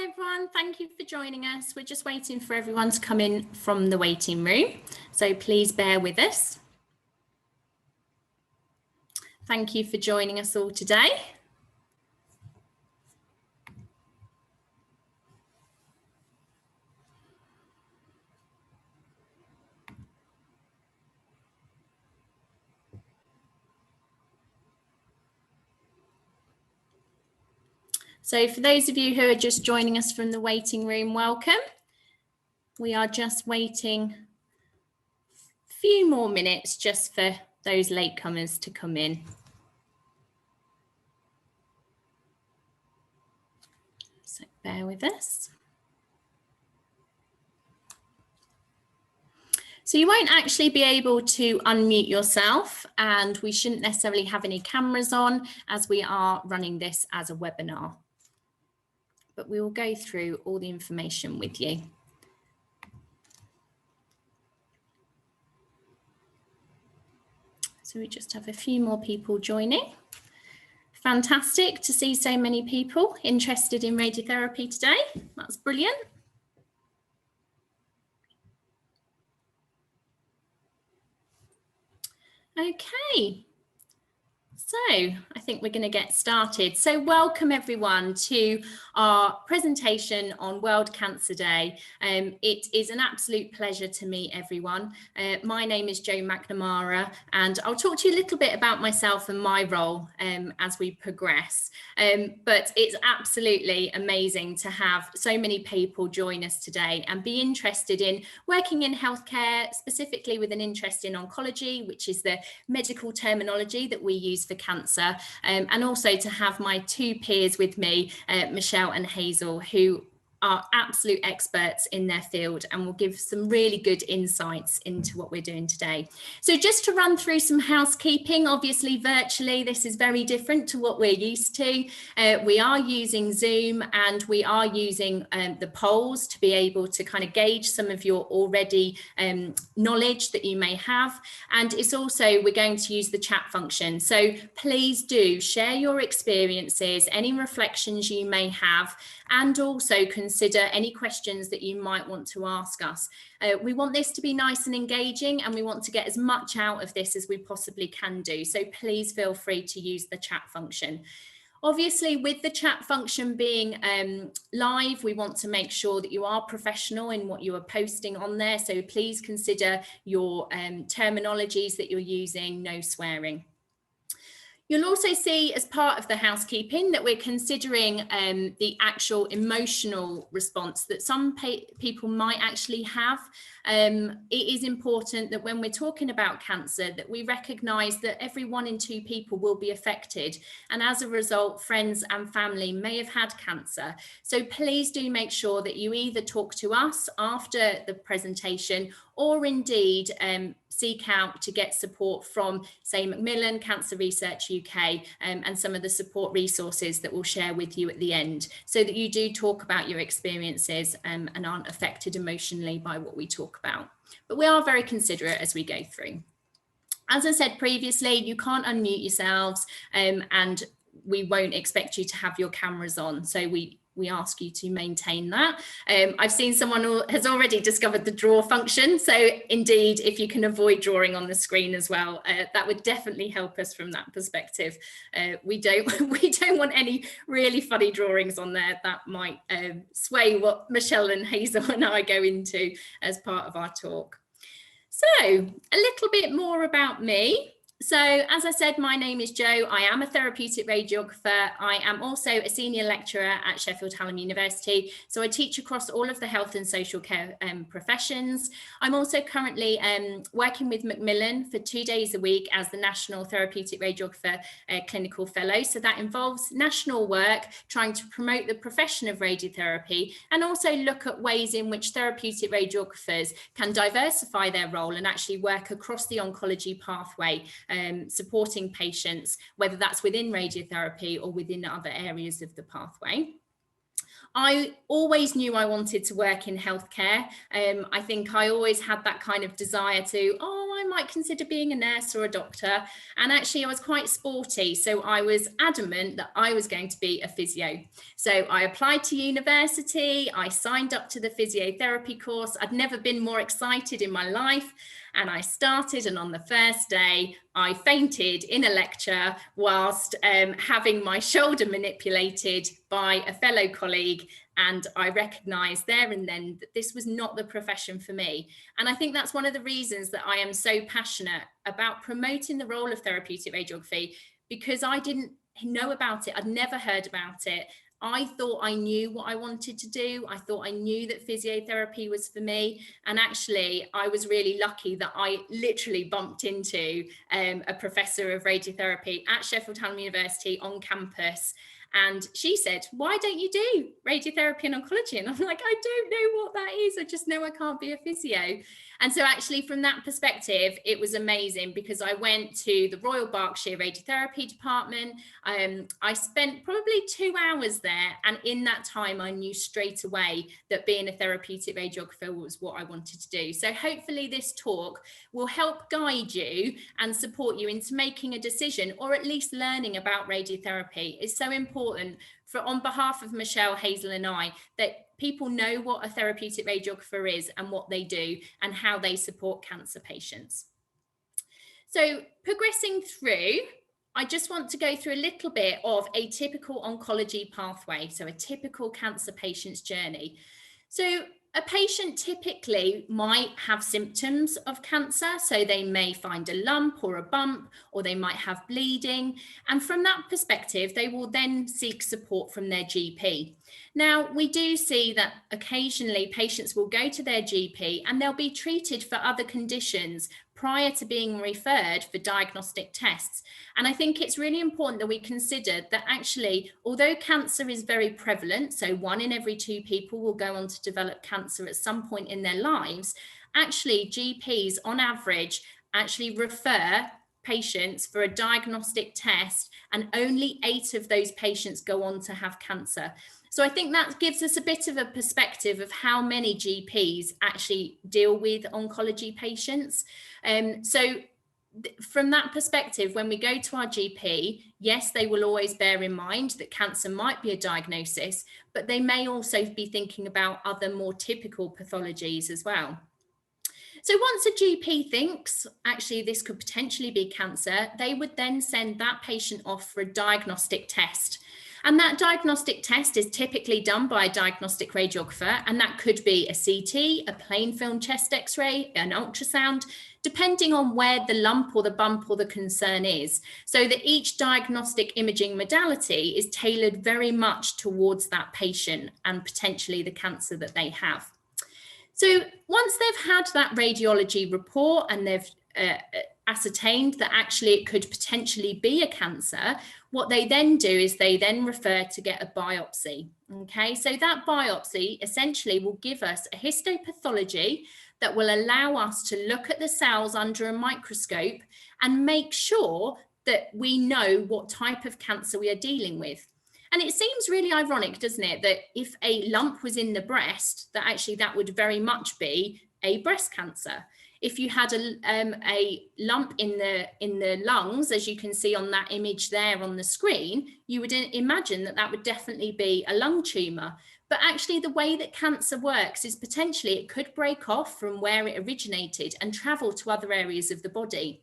Hi everyone, thank you for joining us. We're just waiting for everyone to come in from the waiting room, so please bear with us. Thank you for joining us all today. So for those of you who are just joining us from the waiting room, welcome. We are just waiting a few more minutes just for those latecomers to come in. So bear with us. So you won't actually be able to unmute yourself, and we shouldn't necessarily have any cameras on as we are running this as a webinar. But we will go through all the information with you. So we just have a few more people joining. Fantastic to see so many people interested in radiotherapy today. That's brilliant. Okay. So I think we're going to get started. So welcome everyone to our presentation on World Cancer Day. It is an absolute pleasure to meet everyone. My name is Jo McNamara, and I'll talk to you a little bit about myself and my role as we progress. But it's absolutely amazing to have so many people join us today and be interested in working in healthcare, specifically with an interest in oncology, which is the medical terminology that we use for cancer, and also to have my two peers with me, Michelle and Hazel, who are absolute experts in their field and will give some really good insights into what we're doing today. So just to run through some housekeeping, obviously virtually this is very different to what we're used to. We are using Zoom, and we are using the polls to be able to kind of gauge some of your already knowledge that you may have. And it's also, we're going to use the chat function. So please do share your experiences, any reflections you may have, and also consider any questions that you might want to ask us. We want this to be nice and engaging, and we want to get as much out of this as we possibly can do. So please feel free to use the chat function. Obviously, with the chat function being live, we want to make sure that you are professional in what you are posting on there. So please consider your terminologies that you're using, no swearing. You'll also see as part of the housekeeping that we're considering the actual emotional response that some people might actually have. It is important that when we're talking about cancer, that we recognise that every 1 in 2 people will be affected, and as a result, friends and family may have had cancer. So please do make sure that you either talk to us after the presentation, or indeed seek out to get support from, say, Macmillan, Cancer Research UK, and some of the support resources that we'll share with you at the end, so that you do talk about your experiences and aren't affected emotionally by what we talk about. But we are very considerate as we go through. As I said previously, you can't unmute yourselves, and we won't expect you to have your cameras on. So we ask you to maintain that. I've seen someone who has already discovered the draw function. So indeed, if you can avoid drawing on the screen as well, that would definitely help us from that perspective. We don't want any really funny drawings on there that might sway what Michelle and Hazel and I go into as part of our talk. So a little bit more about me. So as I said, my name is Jo. I am a therapeutic radiographer. I am also a senior lecturer at Sheffield Hallam University. So I teach across all of the health and social care professions. I'm also currently working with Macmillan for 2 days a week as the National Therapeutic Radiographer Clinical Fellow. So that involves national work, trying to promote the profession of radiotherapy, and also look at ways in which therapeutic radiographers can diversify their role and actually work across the oncology pathway, supporting patients, whether that's within radiotherapy or within other areas of the pathway. I always knew I wanted to work in healthcare. I think I always had that kind of desire to, I might consider being a nurse or a doctor. And actually I was quite sporty. So I was adamant that I was going to be a physio. So I applied to university. I signed up to the physiotherapy course. I'd never been more excited in my life. And I started, and on the first day, I fainted in a lecture whilst having my shoulder manipulated by a fellow colleague. And I recognised there and then that this was not the profession for me. And I think that's one of the reasons that I am so passionate about promoting the role of therapeutic radiography, because I didn't know about it. I'd never heard about it. I thought I knew what I wanted to do. I thought I knew that physiotherapy was for me. And actually, I was really lucky that I literally bumped into a professor of radiotherapy at Sheffield Hallam University on campus. And she said, why don't you do radiotherapy and oncology? And I'm like, I don't know what that is. I just know I can't be a physio. And so actually from that perspective, it was amazing, because I went to the Royal Berkshire Radiotherapy Department. I spent probably 2 hours there. And in that time, I knew straight away that being a therapeutic radiographer was what I wanted to do. So hopefully this talk will help guide you and support you into making a decision, or at least learning about radiotherapy. It's so important on behalf of Michelle, Hazel and I, that people know what a therapeutic radiographer is and what they do and how they support cancer patients. So progressing through, I just want to go through a little bit of a typical oncology pathway, so a typical cancer patient's journey. So a patient typically might have symptoms of cancer, so they may find a lump or a bump, or they might have bleeding. And from that perspective, they will then seek support from their GP. Now, we do see that occasionally patients will go to their GP and they'll be treated for other conditions prior to being referred for diagnostic tests. And I think it's really important that we consider that actually, although cancer is very prevalent, so 1 in every 2 people will go on to develop cancer at some point in their lives, actually GPs on average actually refer patients for a diagnostic test, and only 8 of those patients go on to have cancer. So I think that gives us a bit of a perspective of how many GPs actually deal with oncology patients. So from that perspective, when we go to our GP, yes, they will always bear in mind that cancer might be a diagnosis, but they may also be thinking about other more typical pathologies as well. So once a GP thinks, actually, this could potentially be cancer, they would then send that patient off for a diagnostic test. And that diagnostic test is typically done by a diagnostic radiographer, and that could be a CT, a plain film chest X-ray, an ultrasound, depending on where the lump or the bump or the concern is. So that each diagnostic imaging modality is tailored very much towards that patient and potentially the cancer that they have. So once they've had that radiology report and they've ascertained that actually it could potentially be a cancer, what they then do is they then refer to get a biopsy. Okay, so that biopsy essentially will give us a histopathology that will allow us to look at the cells under a microscope and make sure that we know what type of cancer we are dealing with. And it seems really ironic, doesn't it, that if a lump was in the breast, that actually that would very much be a breast cancer. If you had a lump in the lungs, as you can see on that image there on the screen, you would imagine that that would definitely be a lung tumor. But actually the way that cancer works is potentially it could break off from where it originated and travel to other areas of the body.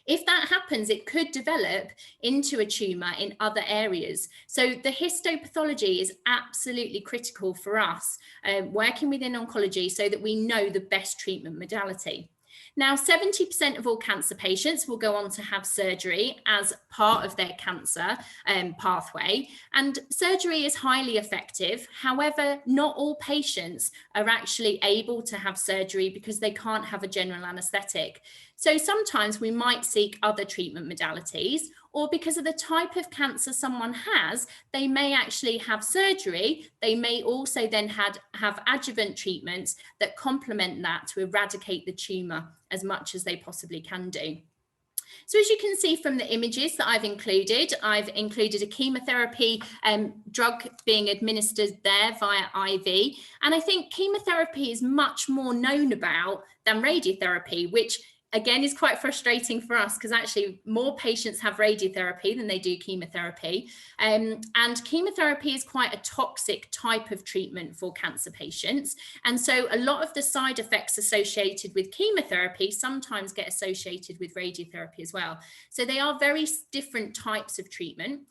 If that happens, it could develop into a tumour in other areas. So the histopathology is absolutely critical for us working within oncology so that we know the best treatment modality. Now, 70% of all cancer patients will go on to have surgery as part of their cancer pathway, and surgery is highly effective. However, not all patients are actually able to have surgery because they can't have a general anaesthetic. So sometimes we might seek other treatment modalities, or because of the type of cancer someone has, they may actually have surgery. They may also then have adjuvant treatments that complement that to eradicate the tumour as much as they possibly can do. So as you can see from the images that I've included a chemotherapy drug being administered there via IV. And I think chemotherapy is much more known about than radiotherapy, which again is quite frustrating for us because actually more patients have radiotherapy than they do chemotherapy. And chemotherapy is quite a toxic type of treatment for cancer patients. And so a lot of the side effects associated with chemotherapy sometimes get associated with radiotherapy as well. So they are very different types of treatment.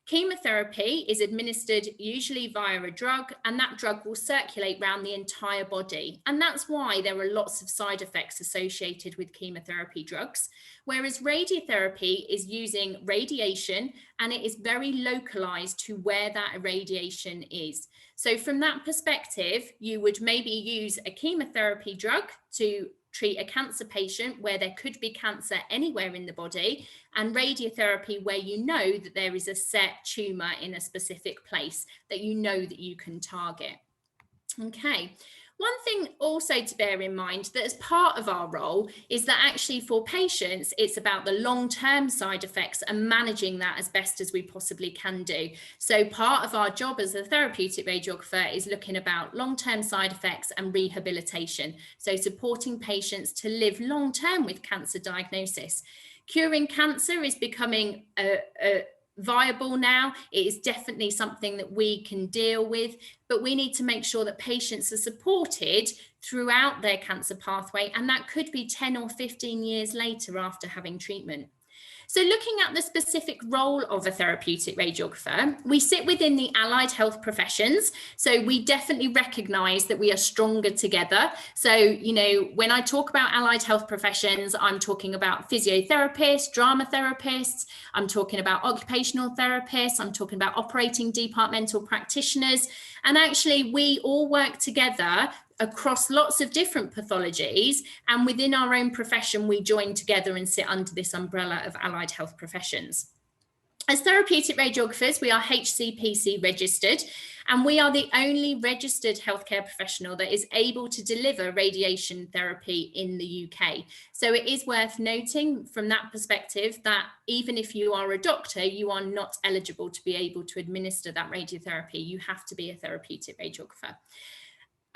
Chemotherapy is administered usually via a drug, and that drug will circulate around the entire body. And that's why there are lots of side effects associated with chemotherapy drugs. Whereas radiotherapy is using radiation, and it is very localized to where that irradiation is. So from that perspective, you would maybe use a chemotherapy drug to treat a cancer patient where there could be cancer anywhere in the body, and radiotherapy where you know that there is a set tumor in a specific place that you know that you can target. Okay. One thing also to bear in mind that as part of our role is that actually for patients, it's about the long-term side effects and managing that as best as we possibly can do. So part of our job as a therapeutic radiographer is looking about long-term side effects and rehabilitation. So supporting patients to live long-term with cancer diagnosis. Curing cancer is becoming viable now. It is definitely something that we can deal with, but we need to make sure that patients are supported throughout their cancer pathway, and that could be 10 or 15 years later after having treatment. So looking at the specific role of a therapeutic radiographer, we sit within the allied health professions. So we definitely recognise that we are stronger together. So, you know, when I talk about allied health professions, I'm talking about physiotherapists, drama therapists, I'm talking about occupational therapists, I'm talking about operating departmental practitioners. And actually, we all work together across lots of different pathologies, and within our own profession, we join together and sit under this umbrella of allied health professions. As therapeutic radiographers, we are HCPC registered, and we are the only registered healthcare professional that is able to deliver radiation therapy in the UK. So it is worth noting from that perspective that even if you are a doctor, you are not eligible to be able to administer that radiotherapy. You have to be a therapeutic radiographer.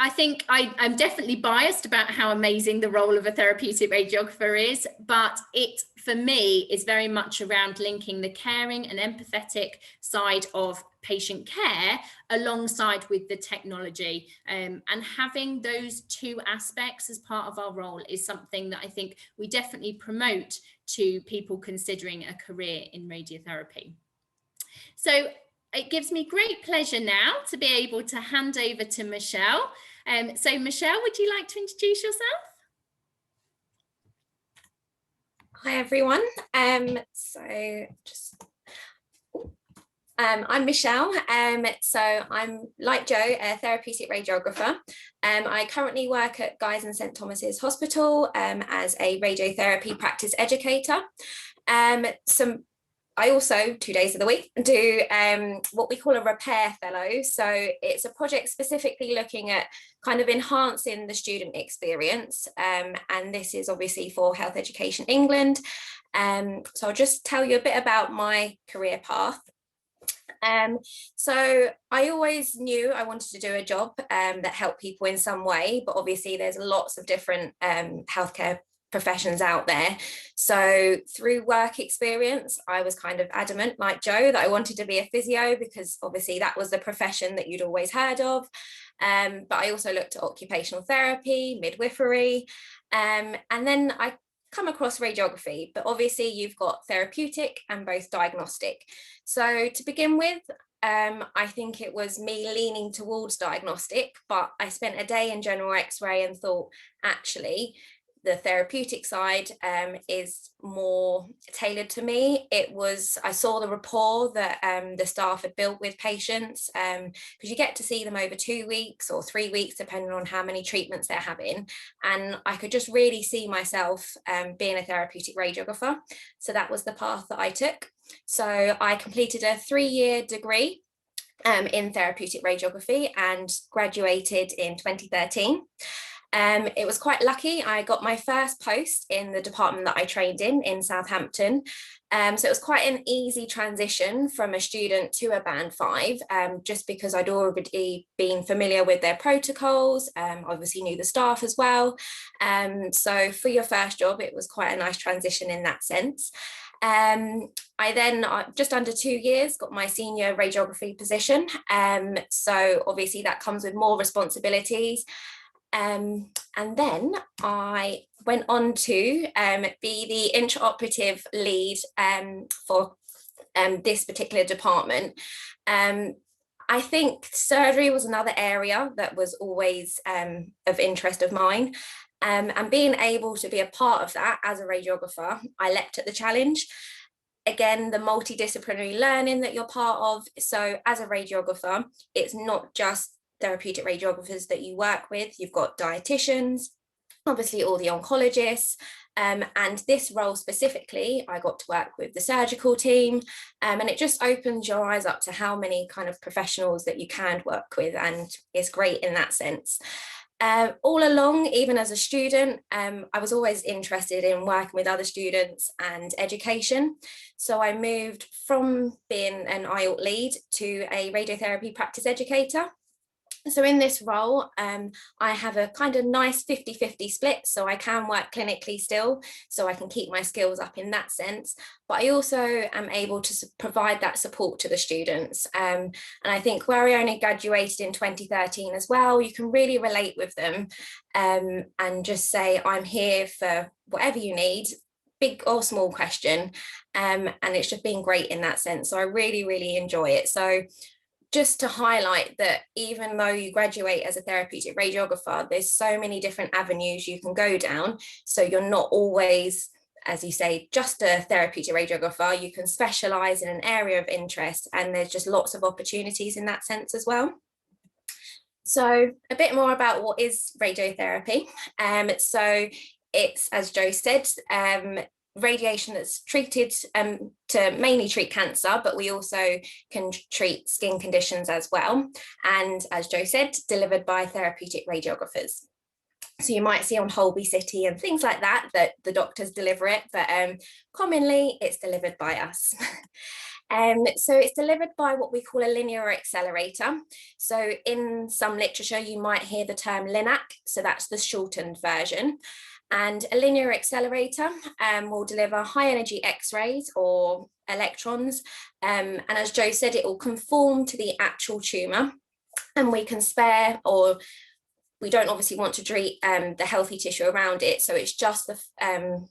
I think I'm definitely biased about how amazing the role of a therapeutic radiographer is, but it, for me, is very much around linking the caring and empathetic side of patient care alongside with the technology. And having those two aspects as part of our role is something that I think we definitely promote to people considering a career in radiotherapy. So it gives me great pleasure now to be able to hand over to Michelle. So Michelle, would you like to introduce yourself? Hi everyone. I'm Michelle. So I'm, like Joe, a therapeutic radiographer. I currently work at Guy's and St Thomas's Hospital as a radiotherapy practice educator. I also, 2 days of the week, do what we call a repair fellow. So it's a project specifically looking at kind of enhancing the student experience. And this is obviously for Health Education England. So I'll just tell you a bit about my career path. So I always knew I wanted to do a job that helped people in some way, but obviously there's lots of different healthcare professions out there. So through work experience, I was kind of adamant, like Joe, that I wanted to be a physio because obviously that was the profession that you'd always heard of. But I also looked at occupational therapy, midwifery, and then I come across radiography, but obviously you've got therapeutic and both diagnostic. So to begin with, I think it was me leaning towards diagnostic, but I spent a day in general X-ray and thought, actually, the therapeutic side is more tailored to me. I saw the rapport that the staff had built with patients, because you get to see them over 2 weeks or 3 weeks, depending on how many treatments they're having. And I could just really see myself being a therapeutic radiographer. So that was the path that I took. So I completed a 3-year degree in therapeutic radiography and graduated in 2013. It was quite lucky. I got my first post in the department that I trained in Southampton. So it was quite an easy transition from a student to a band 5, just because I'd already been familiar with their protocols, obviously knew the staff as well. So for your first job, it was quite a nice transition in that sense. I then, just under 2 years, got my senior radiography position. So obviously that comes with more responsibilities. And then I went on to be the intraoperative lead for this particular department. I think surgery was another area that was always of interest of mine. And being able to be a part of that as a radiographer, I leapt at the challenge. Again, the multidisciplinary learning that you're part of. So as a radiographer, it's not just therapeutic radiographers that you work with. You've got dietitians, obviously all the oncologists, and this role specifically, I got to work with the surgical team, and it just opens your eyes up to how many kind of professionals that you can work with, and it's great in that sense. All along, even as a student, I was always interested in working with other students and education. So I moved from being an IELTS lead to a radiotherapy practice educator. So in this role, I have a kind of nice 50-50 split, so I can work clinically still, so I can keep my skills up in that sense, but I also am able to provide that support to the students. And I think where I only graduated in 2013 as well, you can really relate with them, and just say, I'm here for whatever you need, big or small question, and it's just been great in that sense. So I really, really enjoy it. So just to highlight that even though you graduate as a therapeutic radiographer, there's so many different avenues you can go down. So you're not always, as you say, just a therapeutic radiographer. You can specialize in an area of interest, and there's just lots of opportunities in that sense as well. So a bit more about what is radiotherapy. So it's, as Jo said, radiation that's treated to mainly treat cancer, but we also can treat skin conditions as well. And as Jo said, delivered by therapeutic radiographers. So you might see on Holby City and things like that, that the doctors deliver it, but commonly it's delivered by us. So it's delivered by what we call a linear accelerator. So in some literature, you might hear the term LINAC, so that's the shortened version. And a linear accelerator will deliver high energy X-rays or electrons. And as Jo said, it will conform to the actual tumour, and we can spare, or we don't obviously want to treat the healthy tissue around it. So it's just the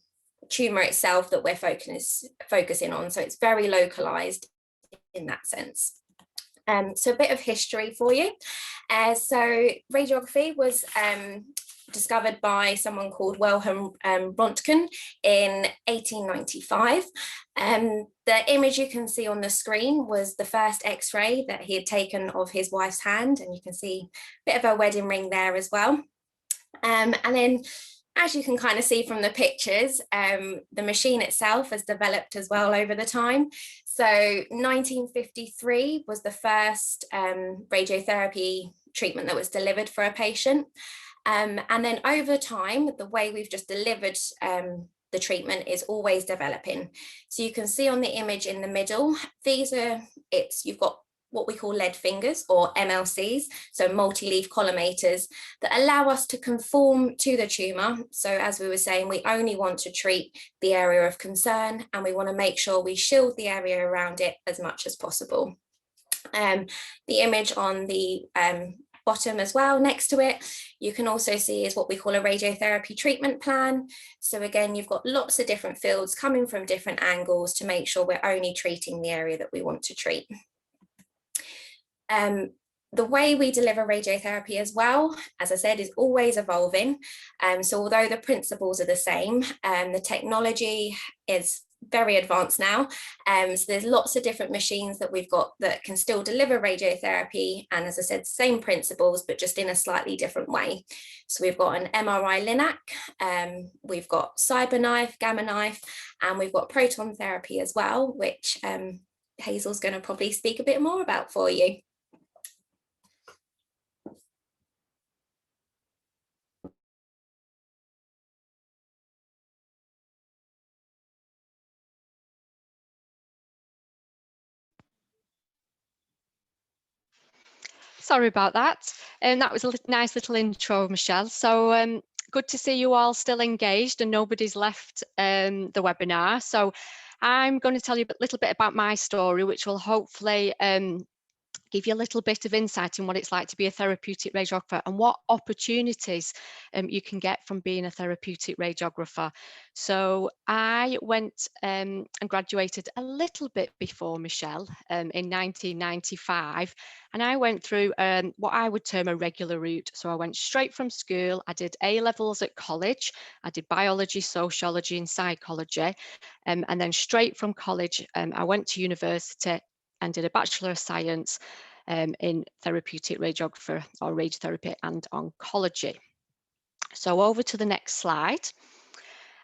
tumour itself that we're focusing on. So it's very localised in that sense. So a bit of history for you. So radiography was discovered by someone called Wilhelm Röntgen in 1895. The image you can see on the screen was the first X-ray that he had taken of his wife's hand, and you can see a bit of a wedding ring there as well. And then, as you can kind of see from the pictures, the machine itself has developed as well over the time. So 1953 was the first radiotherapy treatment that was delivered for a patient. And then over time, the way we've just delivered the treatment is always developing. So you can see on the image in the middle, you've got what we call lead fingers, or MLCs, so multi-leaf collimators, that allow us to conform to the tumour. So as we were saying, we only want to treat the area of concern, and we want to make sure we shield the area around it as much as possible. The image on the bottom as well next to it, you can also see is what we call a radiotherapy treatment plan. So again, you've got lots of different fields coming from different angles to make sure we're only treating the area that we want to treat. The way we deliver radiotherapy as well, as I said, is always evolving. So although the principles are the same, the technology is very advanced now. So there's lots of different machines that we've got that can still deliver radiotherapy. And as I said, same principles, but just in a slightly different way. So we've got an MRI LINAC, we've got CyberKnife, Gamma Knife, and we've got proton therapy as well, which Hazel's going to probably speak a bit more about for you. Sorry about that. And that was a nice little intro, Michelle. So good to see you all still engaged and nobody's left the webinar. So I'm going to tell you a little bit about my story, which will hopefully give you a little bit of insight in what it's like to be a therapeutic radiographer and what opportunities you can get from being a therapeutic radiographer. So I went and graduated a little bit before Michelle in 1995, and I went through what I would term a regular route. So I went straight from school, I did A-levels at college, I did biology, sociology and psychology, and then straight from college I went to university and did a Bachelor of Science in Therapeutic Radiographer or Radiotherapy and Oncology. So over to the next slide.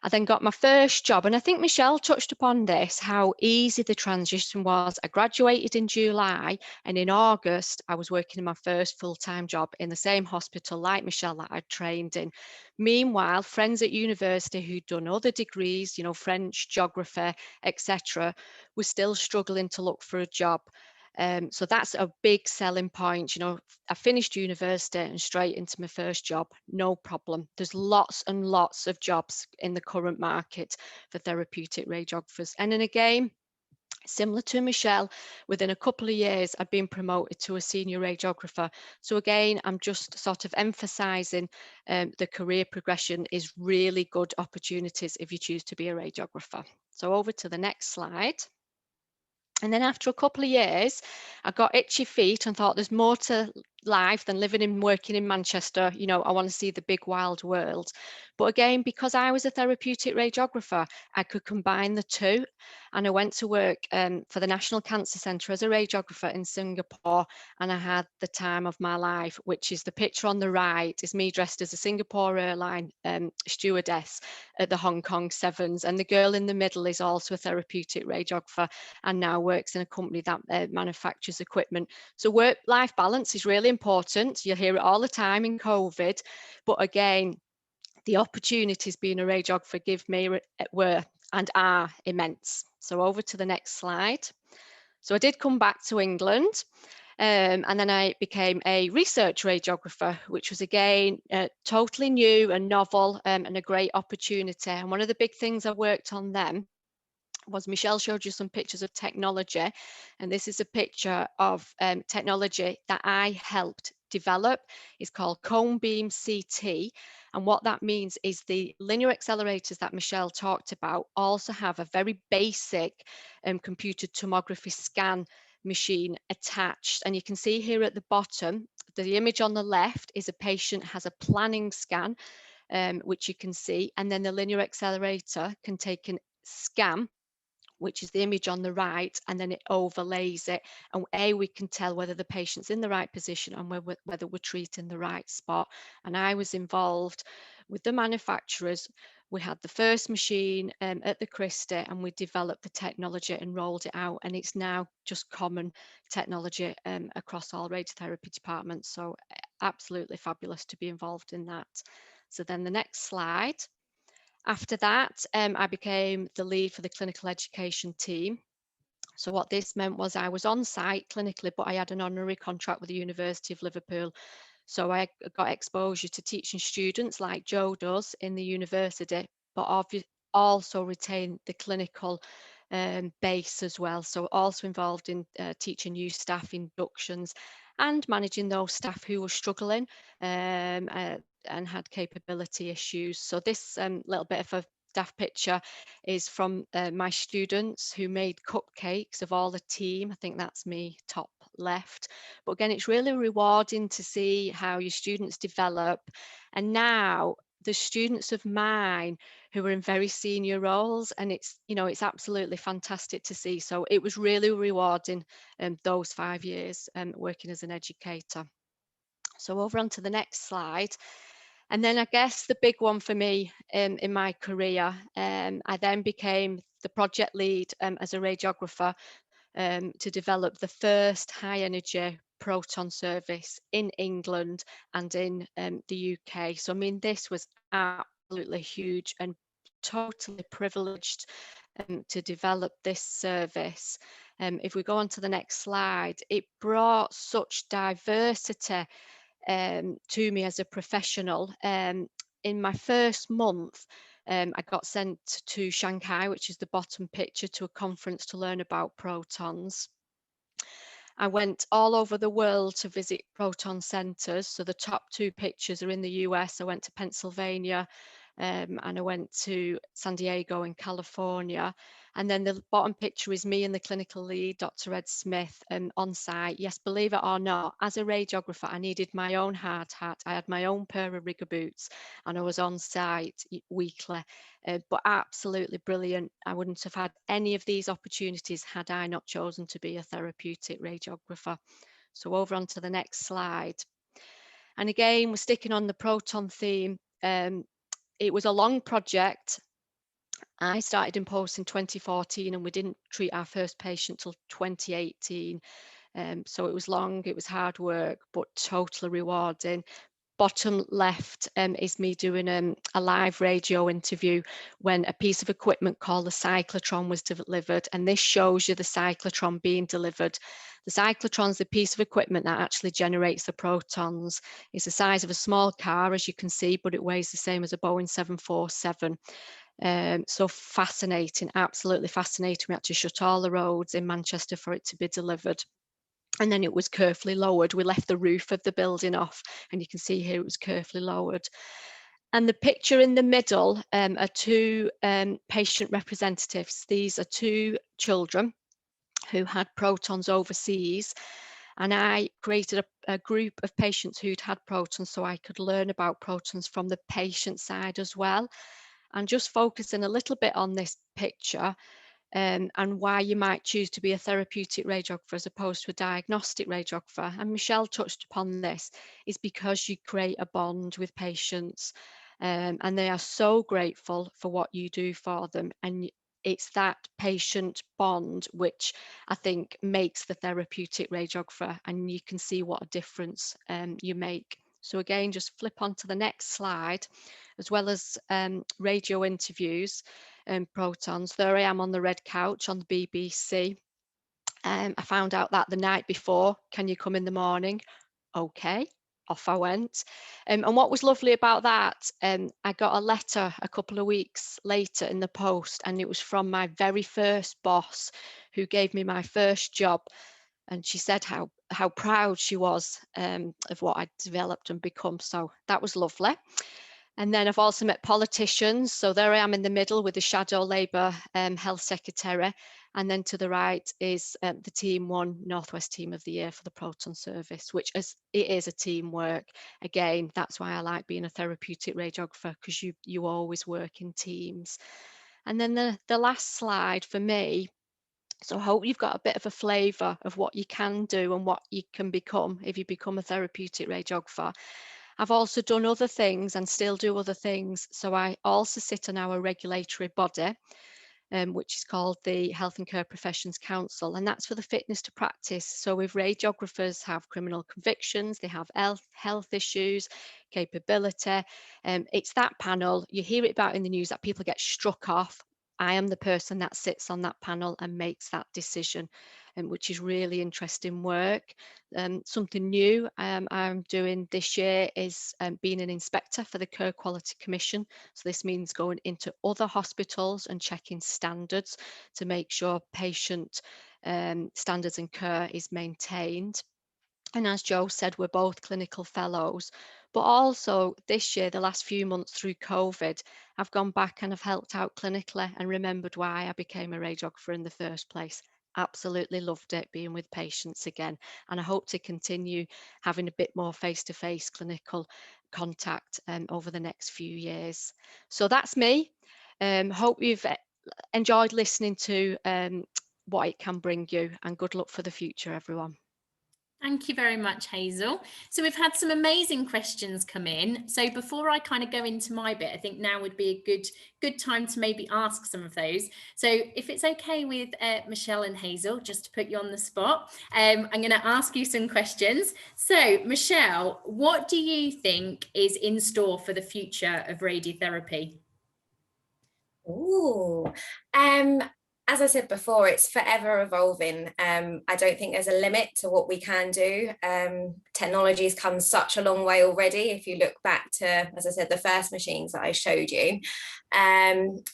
I then got my first job, and I think Michelle touched upon this, how easy the transition was. I graduated in July, and in August, I was working in my first full-time job in the same hospital like Michelle that I'd trained in. Meanwhile, friends at university who'd done other degrees, you know, French, geography, etc., were still struggling to look for a job. So that's a big selling point. You know, I finished university and straight into my first job, no problem. There's lots and lots of jobs in the current market for therapeutic radiographers. And then again, similar to Michelle, within a couple of years, I've been promoted to a senior radiographer. So again, I'm just sort of emphasising the career progression is really good opportunities if you choose to be a radiographer. So over to the next slide. And then after a couple of years, I got itchy feet and thought there's more to life than living and working in Manchester. You know, I want to see the big wild world. But again, because I was a therapeutic radiographer, I could combine the two. And I went to work for the National Cancer Centre as a radiographer in Singapore. And I had the time of my life, which is the picture on the right is me dressed as a Singapore airline stewardess at the Hong Kong Sevens. And the girl in the middle is also a therapeutic radiographer and now works in a company that manufactures equipment. So work-life balance is really important. You'll hear it all the time in COVID, but again, the opportunities being a radiographer give me were and are immense. So over to the next slide. So I did come back to England. And then I became a research radiographer, which was again totally new and novel and a great opportunity. And one of the big things I worked on then was Michelle showed you some pictures of technology, and this is a picture of technology that I helped develop. It's called cone beam CT, and what that means is the linear accelerators that Michelle talked about also have a very basic computed tomography scan machine attached, and you can see here at the bottom the image on the left is a patient has a planning scan, which you can see, and then the linear accelerator can take a scan, which is the image on the right, and then it overlays it. And we can tell whether the patient's in the right position and whether we're treating the right spot. And I was involved with the manufacturers. We had the first machine at the Christie, and we developed the technology and rolled it out. And it's now just common technology across all radiotherapy departments. So absolutely fabulous to be involved in that. So then the next slide. After that, I became the lead for the clinical education team. So what this meant was I was on site clinically, but I had an honorary contract with the University of Liverpool. So I got exposure to teaching students like Joe does in the university, but also retain the clinical base as well. So also involved in teaching new staff inductions and managing those staff who were struggling and had capability issues. So this little bit of a daft picture is from my students who made cupcakes of all the team. I think that's me top left. But again, it's really rewarding to see how your students develop. And now the students of mine who are in very senior roles, and it's, you know, it's absolutely fantastic to see. So it was really rewarding those 5 years working as an educator. So over onto the next slide. And then I guess the big one for me in my career, I then became the project lead as a radiographer to develop the first high energy proton service in England and in the UK. So I mean, this was absolutely huge and totally privileged to develop this service. If we go on to the next slide, it brought such diversity to me as a professional. In my first month, I got sent to Shanghai, which is the bottom picture, to a conference to learn about protons. I went all over the world to visit proton centers. So the top two pictures are in the US. I went to Pennsylvania, and I went to San Diego in California. And then the bottom picture is me and the clinical lead, Dr. Ed Smith, on site. Yes, believe it or not, as a radiographer, I needed my own hard hat. I had my own pair of rigger boots, and I was on site weekly. But absolutely brilliant. I wouldn't have had any of these opportunities had I not chosen to be a therapeutic radiographer. So over onto the next slide. And again, we're sticking on the proton theme. It was a long project. I started in post in 2014 and we didn't treat our first patient till 2018. So it was long, it was hard work, but totally rewarding. Bottom left is me doing a live radio interview when a piece of equipment called the cyclotron was delivered, and this shows you the cyclotron being delivered. The cyclotron is the piece of equipment that actually generates the protons. It's the size of a small car, as you can see, but it weighs the same as a Boeing 747. So fascinating, absolutely fascinating. We had to shut all the roads in Manchester for it to be delivered. And then it was carefully lowered. We left the roof of the building off, and you can see here it was carefully lowered. And the picture in the middle are two patient representatives. These are two children who had protons overseas. And I created a group of patients who'd had protons so I could learn about protons from the patient side as well. And just focusing a little bit on this picture, and why you might choose to be a therapeutic radiographer as opposed to a diagnostic radiographer. And Michelle touched upon this, is because you create a bond with patients, and they are so grateful for what you do for them. And it's that patient bond which I think makes the therapeutic radiographer, and you can see what a difference you make. So again, just flip on to the next slide. As well as radio interviews and protons, there I am on the red couch on the BBC. I found out that the night before. Can you come in the morning? Okay, off I went. And what was lovely about that, I got a letter a couple of weeks later in the post, and it was from my very first boss who gave me my first job. And she said how proud she was of what I'd developed and become. So that was lovely. And then I've also met politicians. So there I am in the middle with the Shadow Labour Health Secretary. And then to the right is the Team 1 Northwest Team of the Year for the Proton Service, which is a teamwork. Again, that's why I like being a therapeutic radiographer, because you always work in teams. And then the last slide for me, so I hope you've got a bit of a flavour of what you can do and what you can become if you become a therapeutic radiographer. I've also done other things and still do other things. So I also sit on our regulatory body, which is called the Health and Care Professions Council, and that's for the fitness to practice. So if radiographers have criminal convictions, they have health issues, capability, it's that panel. You hear it about in the news that people get struck off. I am the person that sits on that panel and makes that decision, which is really interesting work. Something new I'm doing this year is being an inspector for the Care Quality Commission. So this means going into other hospitals and checking standards to make sure patient standards and care is maintained. And as Jo said, we're both clinical fellows, but also this year, the last few months through COVID, I've gone back and I've helped out clinically and remembered why I became a radiographer in the first place. Absolutely loved it, being with patients again. And I hope to continue having a bit more face-to-face clinical contact over the next few years. So that's me. Hope you've enjoyed listening to what it can bring you, and good luck for the future, everyone. Thank you very much, Hazel. So we've had some amazing questions come in. So before I kind of go into my bit, I think now would be a good time to maybe ask some of those. So if it's okay with Michelle and Hazel, just to put you on the spot, I'm going to ask you some questions. So Michelle, what do you think is in store for the future of radiotherapy? Ooh, as I said before, it's forever evolving. I don't think there's a limit to what we can do. Technology's come such a long way already. If you look back to, as I said, the first machines that I showed you.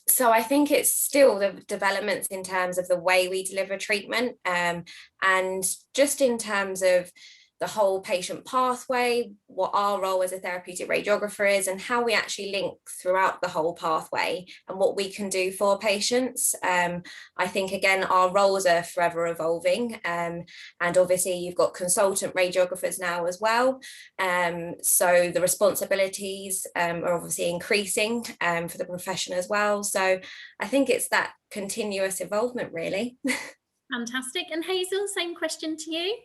So I think it's still the developments in terms of the way we deliver treatment, and just in terms of the whole patient pathway, what our role as a therapeutic radiographer is, and how we actually link throughout the whole pathway and what we can do for patients. I think, again, our roles are forever evolving, and obviously you've got consultant radiographers now as well. So the responsibilities are obviously increasing for the profession as well. So I think it's that continuous involvement, really. Fantastic. And Hazel, same question to you.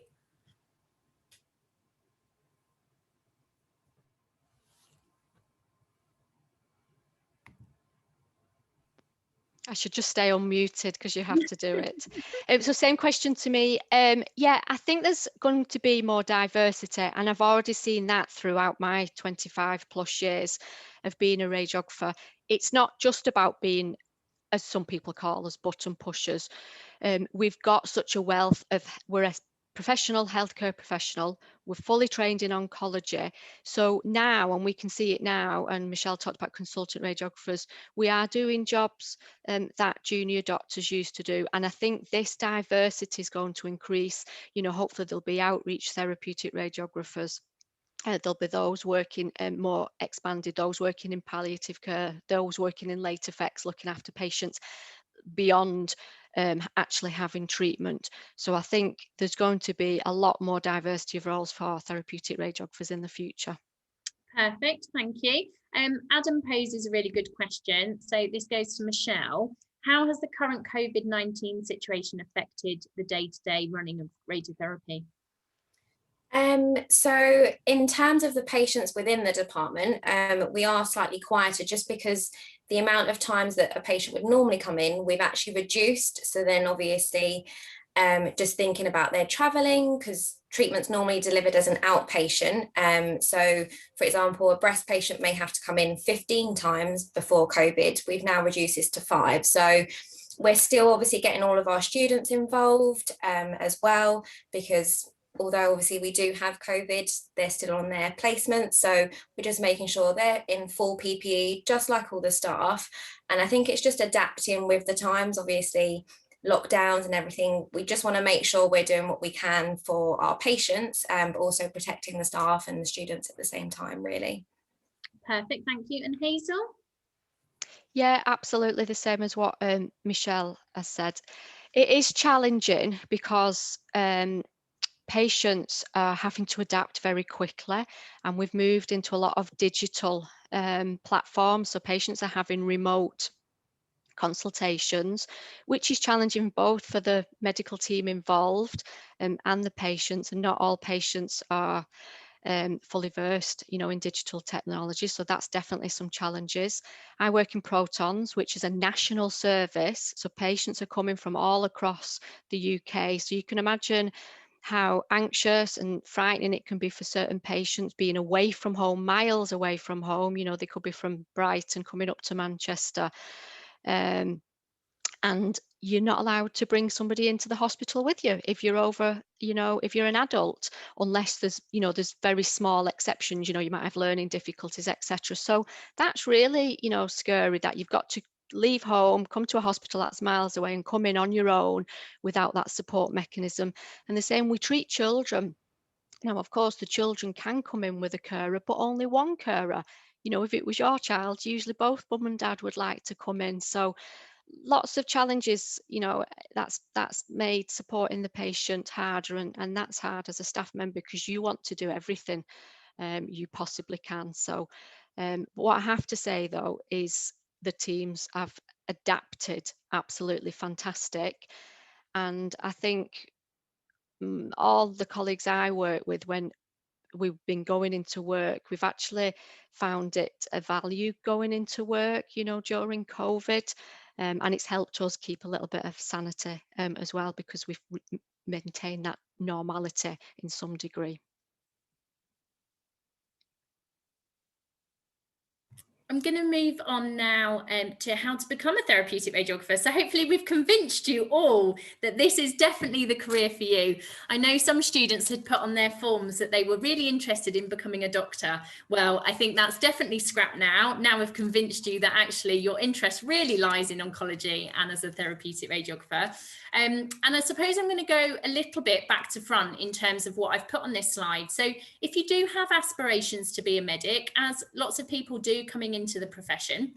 I should just stay unmuted because you have to do it. So same question to me. Yeah, I think there's going to be more diversity, and I've already seen that throughout my 25 plus years of being a radiographer. It's not just about being, as some people call us, button pushers. We've got such a wealth of, we're a professional healthcare professional, we're fully trained in oncology. So now, and we can see it now, and Michelle talked about consultant radiographers, we are doing jobs that junior doctors used to do. And I think this diversity is going to increase. You know, hopefully there'll be outreach therapeutic radiographers. There'll be those working more expanded, those working in palliative care, those working in late effects, looking after patients beyond actually having treatment. So I think there's going to be a lot more diversity of roles for therapeutic radiographers in the future. Perfect, thank you. Adam poses a really good question. So this goes to Michelle. How has the current COVID-19 situation affected the day-to-day running of radiotherapy? So in terms of the patients within the department, we are slightly quieter just because the amount of times that a patient would normally come in, we've actually reduced. So then obviously just thinking about their traveling, because treatment's normally delivered as an outpatient. So for example, a breast patient may have to come in 15 times before COVID. We've now reduced this to 5. So we're still obviously getting all of our students involved as well, because although obviously we do have COVID, they're still on their placement. So we're just making sure they're in full PPE, just like all the staff. And I think it's just adapting with the times, obviously lockdowns and everything. We just want to make sure we're doing what we can for our patients, but also protecting the staff and the students at the same time, really. Perfect, thank you. And Hazel? Yeah, absolutely the same as what Michelle has said. It is challenging because patients are having to adapt very quickly, and we've moved into a lot of digital platforms. So patients are having remote consultations, which is challenging both for the medical team involved and the patients. And not all patients are fully versed, you know, in digital technology. So that's definitely some challenges. I work in Protons, which is a national service. So patients are coming from all across the UK. So you can imagine how anxious and frightening it can be for certain patients being away from home, miles away from home. You know, they could be from Brighton coming up to Manchester. And you're not allowed to bring somebody into the hospital with you if you're over, you know, if you're an adult, unless there's, you know, there's very small exceptions, you know, you might have learning difficulties, etc. So that's really, you know, scary that you've got to leave home, come to a hospital that's miles away and come in on your own without that support mechanism. And the same, we treat children. Now, of course, the children can come in with a carer, but only one carer. You know, if it was your child, usually both mum and dad would like to come in. So lots of challenges, you know, that's made supporting the patient harder, and that's hard as a staff member because you want to do everything you possibly can. So what I have to say though is the teams have adapted absolutely fantastic, and I think all the colleagues I work with, when we've been going into work, we've actually found it a value going into work, you know, during COVID. And it's helped us keep a little bit of sanity as well, because we've maintained that normality in some degree. I'm going to move on now to how to become a therapeutic radiographer. So hopefully we've convinced you all that this is definitely the career for you. I know some students had put on their forms that they were really interested in becoming a doctor. Well, I think that's definitely scrapped now. Now we've convinced you that actually your interest really lies in oncology and as a therapeutic radiographer. And I suppose I'm going to go a little bit back to front in terms of what I've put on this slide. So if you do have aspirations to be a medic, as lots of people do coming into the profession,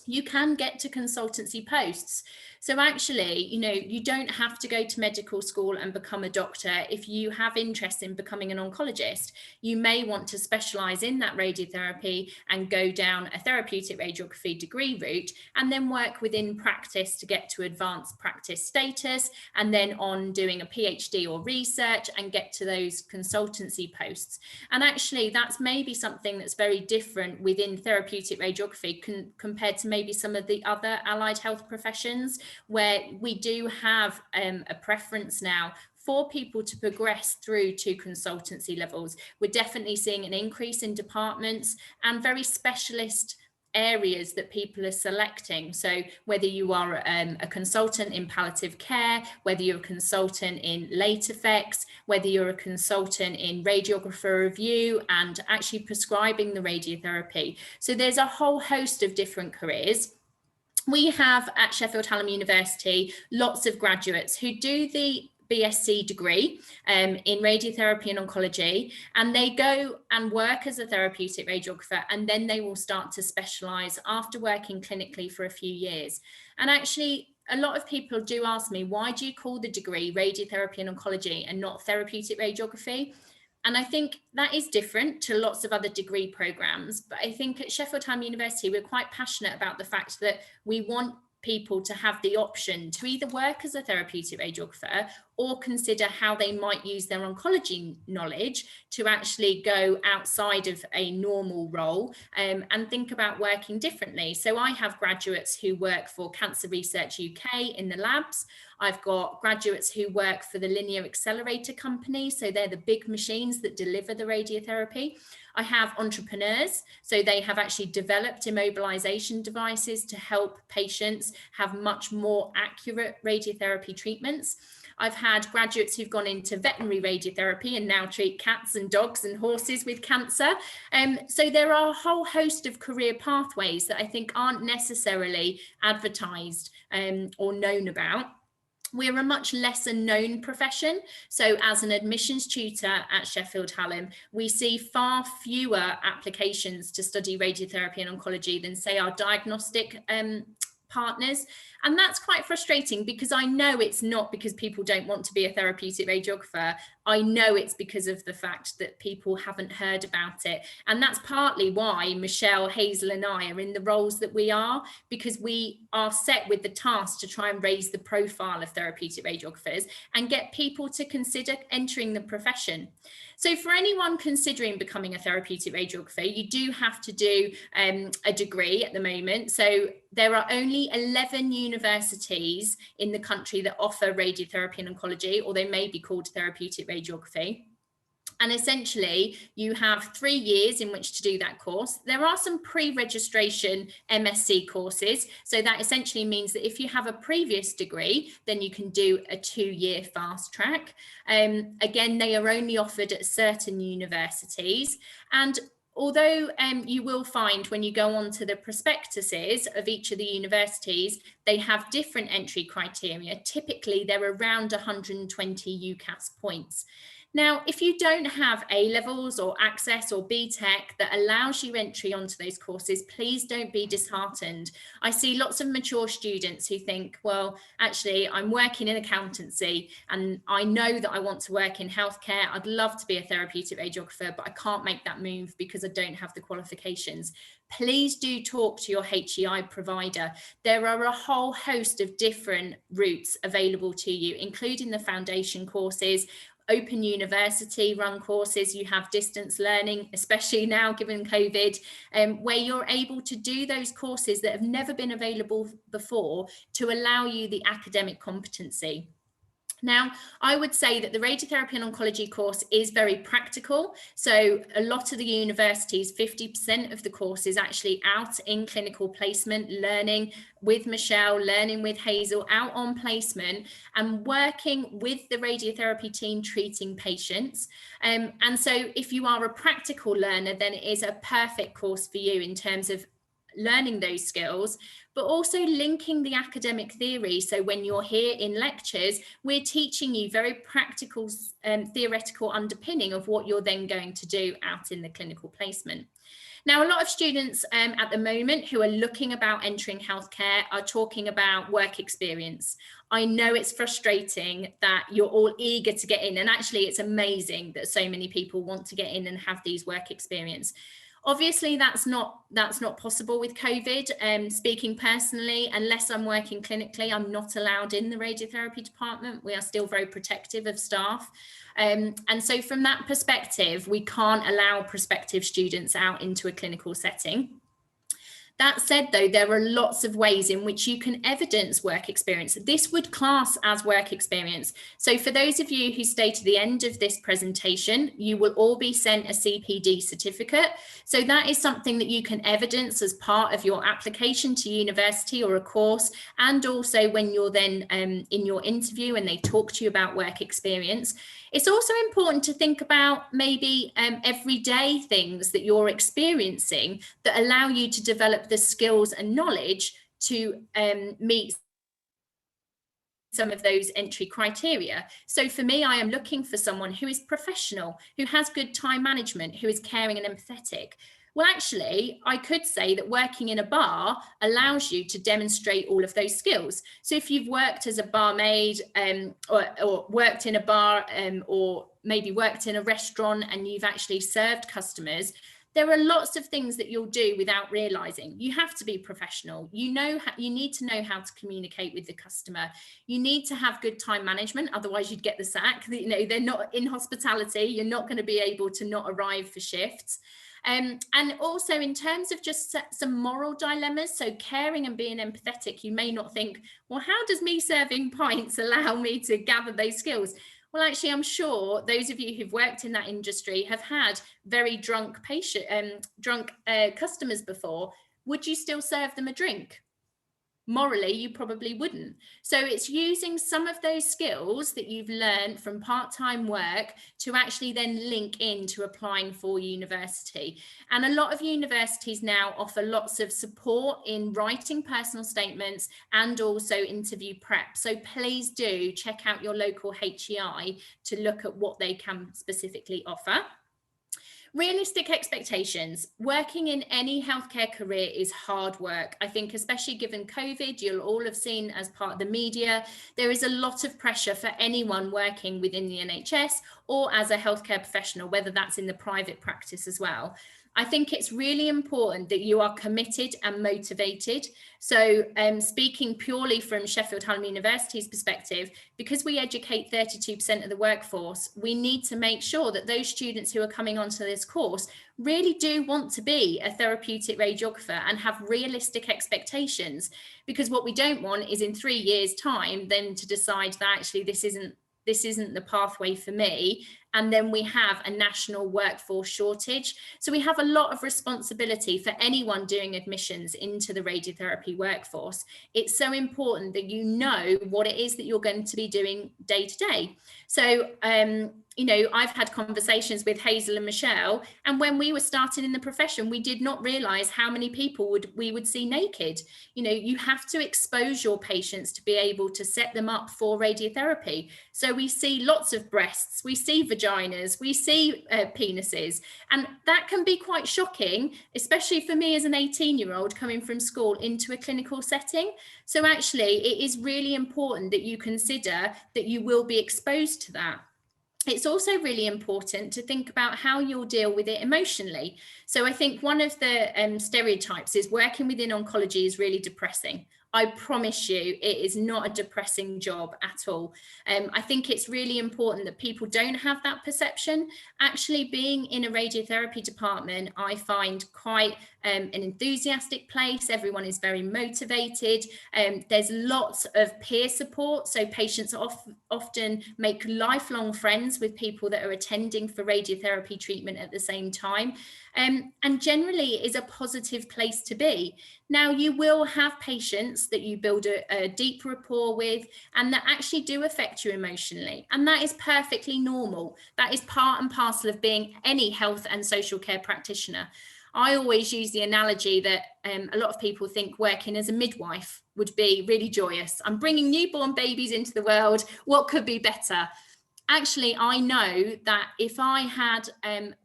you can get to consultancy posts. So actually, you know, you don't have to go to medical school and become a doctor. If you have interest in becoming an oncologist, you may want to specialize in that radiotherapy and go down a therapeutic radiography degree route and then work within practice to get to advanced practice status, and then on doing a PhD or research and get to those consultancy posts. And actually that's maybe something that's very different within therapeutic radiography compared to maybe some of the other allied health professions, where we do have a preference now for people to progress through to consultancy levels. We're definitely seeing an increase in departments and very specialist areas that people are selecting. So whether you are a consultant in palliative care, whether you're a consultant in late effects, whether you're a consultant in radiographer review and actually prescribing the radiotherapy. So there's a whole host of different careers. We have at Sheffield Hallam University lots of graduates who do the BSc degree in radiotherapy and oncology, and they go and work as a therapeutic radiographer, and then they will start to specialise after working clinically for a few years. And actually, a lot of people do ask me, why do you call the degree radiotherapy and oncology and not therapeutic radiography? And I think that is different to lots of other degree programs. But I think at Sheffield Hallam University, we're quite passionate about the fact that we want people to have the option to either work as a therapeutic radiographer or consider how they might use their oncology knowledge to actually go outside of a normal role and think about working differently. So I have graduates who work for Cancer Research UK in the labs. I've got graduates who work for the Linear Accelerator Company. So they're the big machines that deliver the radiotherapy. I have entrepreneurs, so they have actually developed immobilization devices to help patients have much more accurate radiotherapy treatments. I've had graduates who've gone into veterinary radiotherapy and now treat cats and dogs and horses with cancer. So there are a whole host of career pathways that I think aren't necessarily advertised or known about. We're a much lesser known profession. So as an admissions tutor at Sheffield Hallam, we see far fewer applications to study radiotherapy and oncology than, say, our diagnostic partners. And that's quite frustrating, because I know it's not because people don't want to be a therapeutic radiographer. I know it's because of the fact that people haven't heard about it. And that's partly why Michelle, Hazel and I are in the roles that we are, because we are set with the task to try and raise the profile of therapeutic radiographers and get people to consider entering the profession. So for anyone considering becoming a therapeutic radiographer, you do have to do a degree at the moment. So there are only 11 universities in the country that offer radiotherapy and oncology, or they may be called therapeutic radiography. And essentially, you have 3 years in which to do that course. There are some pre-registration MSc courses. So that essentially means that if you have a previous degree, then you can do a 2-year fast track. Again, they are only offered at certain universities. And although you will find when you go on to the prospectuses of each of the universities, they have different entry criteria. Typically, they're around 120 UCAS points. Now, if you don't have A-levels or access or BTEC that allows you entry onto those courses, please don't be disheartened. I see lots of mature students who think, well, actually, I'm working in accountancy and I know that I want to work in healthcare. I'd love to be a therapeutic radiographer, but I can't make that move because I don't have the qualifications. Please do talk to your HEI provider. There are a whole host of different routes available to you, including the foundation courses, Open University run courses. You have distance learning, especially now given COVID, where you're able to do those courses that have never been available before to allow you the academic competency. Now, I would say that the radiotherapy and oncology course is very practical. So a lot of the universities, 50% of the course is actually out in clinical placement, learning with Michelle, learning with Hazel, out on placement and working with the radiotherapy team treating patients. And so if you are a practical learner, then it is a perfect course for you in terms of learning those skills, but also linking the academic theory. So when you're here in lectures, we're teaching you very practical theoretical underpinning of what you're then going to do out in the clinical placement. Now, a lot of students at the moment who are looking about entering healthcare are talking about work experience. I know it's frustrating that you're all eager to get in, and actually it's amazing that so many people want to get in and have these work experience. Obviously, that's not possible with COVID. Speaking personally, unless I'm working clinically, I'm not allowed in the radiotherapy department. We are still very protective of staff. And so from that perspective, we can't allow prospective students out into a clinical setting. That said, though, there are lots of ways in which you can evidence work experience. This would class as work experience. So for those of you who stay to the end of this presentation, you will all be sent a CPD certificate. So that is something that you can evidence as part of your application to university or a course, and also when you're then in your interview and they talk to you about work experience. It's also important to think about maybe everyday things that you're experiencing that allow you to develop the skills and knowledge to meet some of those entry criteria. So for me, I am looking for someone who is professional, who has good time management, who is caring and empathetic. Well, actually, I could say that working in a bar allows you to demonstrate all of those skills. So if you've worked as a barmaid or worked in a bar or maybe worked in a restaurant and you've actually served customers, there are lots of things that you'll do without realizing. You have to be professional. You need to know how to communicate with the customer. You need to have good time management, otherwise you'd get the sack. You know, they're not in hospitality. You're not going to be able to not arrive for shifts. And also in terms of just some moral dilemmas, so caring and being empathetic, you may not think, well, how does me serving pints allow me to gather those skills? Well, actually, I'm sure those of you who've worked in that industry have had very drunk customers before. Would you still serve them a drink? Morally, you probably wouldn't. So it's using some of those skills that you've learned from part-time work to actually then link into applying for university. And a lot of universities now offer lots of support in writing personal statements and also interview prep. So please do check out your local HEI to look at what they can specifically offer. Realistic expectations. Working in any healthcare career is hard work. I think especially given COVID, you'll all have seen as part of the media, there is a lot of pressure for anyone working within the NHS or as a healthcare professional, whether that's in the private practice as well. I think it's really important that you are committed and motivated. So speaking purely from Sheffield Hallam University's perspective, because we educate 32% of the workforce, we need to make sure that those students who are coming onto this course really do want to be a therapeutic radiographer and have realistic expectations. Because what we don't want is in 3 years' time then to decide that actually this isn't the pathway for me. And then we have a national workforce shortage. So we have a lot of responsibility for anyone doing admissions into the radiotherapy workforce. It's so important that you know what it is that you're going to be doing day to day. So, you know, I've had conversations with Hazel and Michelle, and when we were starting in the profession, we did not realize how many people we would see naked. You know, you have to expose your patients to be able to set them up for radiotherapy. So we see lots of breasts, we see vaginas, we see penises, and that can be quite shocking, especially for me as an 18-year-old coming from school into a clinical setting. So actually, it is really important that you consider that you will be exposed to that. It's also really important to think about how you'll deal with it emotionally. So I think one of the stereotypes is working within oncology is really depressing. I promise you, it is not a depressing job at all. I think it's really important that people don't have that perception. Actually, being in a radiotherapy department, I find quite an enthusiastic place. Everyone is very motivated. There's lots of peer support. So patients often make lifelong friends with people that are attending for radiotherapy treatment at the same time. And generally is a positive place to be. Now, you will have patients that you build a deep rapport with and that actually do affect you emotionally. And that is perfectly normal. That is part and parcel of being any health and social care practitioner. I always use the analogy that a lot of people think working as a midwife would be really joyous. I'm bringing newborn babies into the world. What could be better? Actually, I know that if I had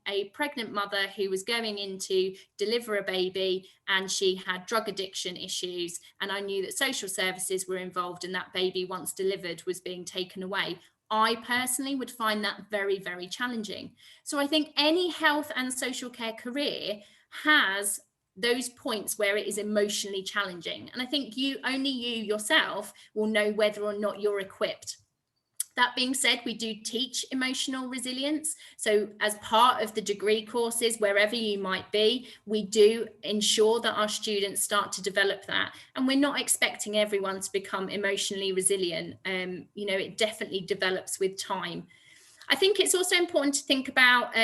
a pregnant mother who was going in to deliver a baby and she had drug addiction issues, and I knew that social services were involved and that baby, once delivered, was being taken away, I personally would find that very, very challenging. So I think any health and social care career has those points where it is emotionally challenging. And I think only you yourself will know whether or not you're equipped. That being said, we do teach emotional resilience. So as part of the degree courses, wherever you might be, we do ensure that our students start to develop that. And we're not expecting everyone to become emotionally resilient. It definitely develops with time. I think it's also important to think about